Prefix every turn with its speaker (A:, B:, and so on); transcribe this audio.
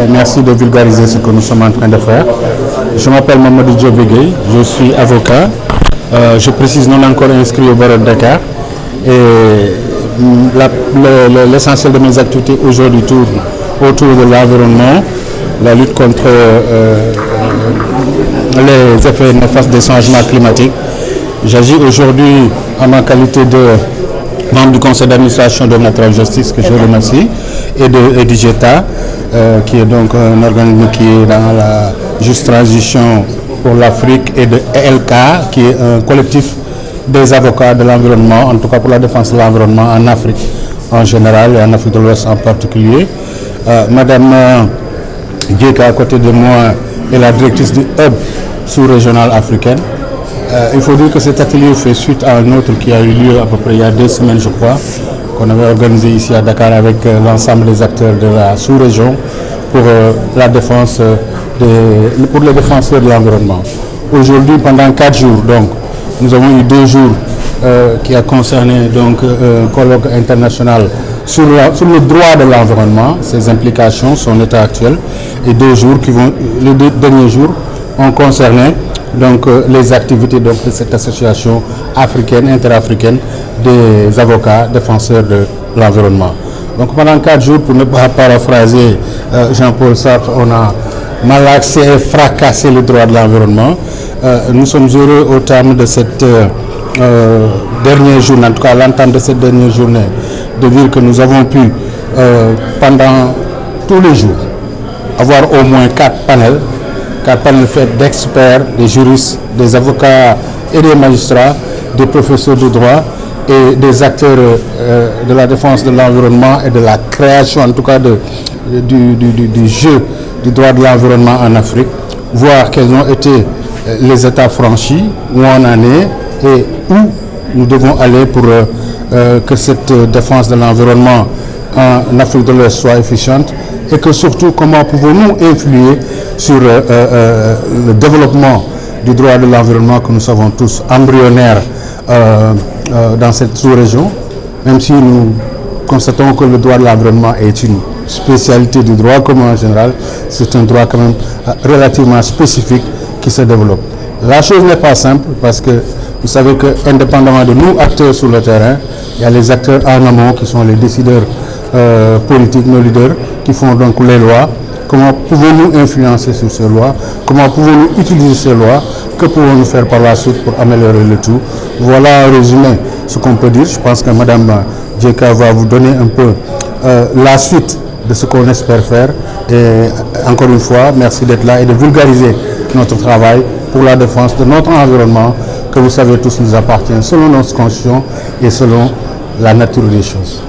A: Merci de vulgariser ce que nous sommes en train de faire. Je m'appelle Mamadou Diobégué, je suis avocat. Je précise non encore inscrit au barreau de Dakar. Et l'essentiel de mes activités aujourd'hui tourne autour de l'environnement, la lutte contre les effets néfastes des changements climatiques. J'agis aujourd'hui en ma qualité de membre du conseil d'administration de Natural Justice, que je remercie, et du GETA, qui est donc un organisme qui est dans la juste transition pour l'Afrique, et de ELK, qui est un collectif des avocats de l'environnement, en tout cas pour la défense de l'environnement en Afrique en général et en Afrique de l'Ouest en particulier. Madame Dieka, à côté de moi, est la directrice du hub sous-régional africaine. Il faut dire que cet atelier fait suite à un autre qui a eu lieu à peu près il y a 2 semaines, je crois, qu'on avait organisé ici à Dakar avec l'ensemble des acteurs de la sous-région pour la défense pour les défenseurs de l'environnement. Aujourd'hui, pendant 4 jours, donc, nous avons eu 2 jours qui a concerné donc un colloque international sur le droit de l'environnement, ses implications, son état actuel, et 2 jours les 2 derniers jours ont concerné donc les activités donc, de cette association africaine, interafricaine des avocats défenseurs de l'environnement. Donc pendant 4 jours, pour ne pas paraphraser Jean-Paul Sartre, on a malaxé et fracassé le droit de l'environnement. Nous sommes heureux au terme de cette dernière journée, en tout cas l'entame de cette dernière journée, de dire que nous avons pu, pendant tous les jours, avoir au moins 4 panels faits d'experts, des juristes, des avocats et des magistrats, des professeurs de droit et des acteurs de la défense de l'environnement et de la création, en tout cas du jeu du droit de l'environnement en Afrique, voir quels ont été les étapes franchies, où on en est et où nous devons aller pour que cette défense de l'environnement en Afrique de l'Ouest soit efficiente, et que surtout comment pouvons-nous influer sur le développement du droit de l'environnement que nous savons tous embryonnaire dans cette sous-région, même si nous constatons que le droit de l'environnement est une spécialité du droit commun en général, c'est un droit quand même relativement spécifique qui se développe. La chose n'est pas simple parce que vous savez que indépendamment de nous, acteurs sur le terrain, il y a les acteurs en amont qui sont les décideurs politiques, nos leaders, qui font donc les lois. Comment pouvons-nous influencer sur ces lois? Comment pouvons-nous utiliser ces lois? Que pouvons-nous faire par la suite pour améliorer le tout? Voilà en résumé ce qu'on peut dire. Je pense que Mme Dieka va vous donner un peu la suite de ce qu'on espère faire. Et encore une fois, merci d'être là et de vulgariser notre travail pour la défense de notre environnement, que vous savez tous nous appartient selon notre constitution et selon la nature des choses.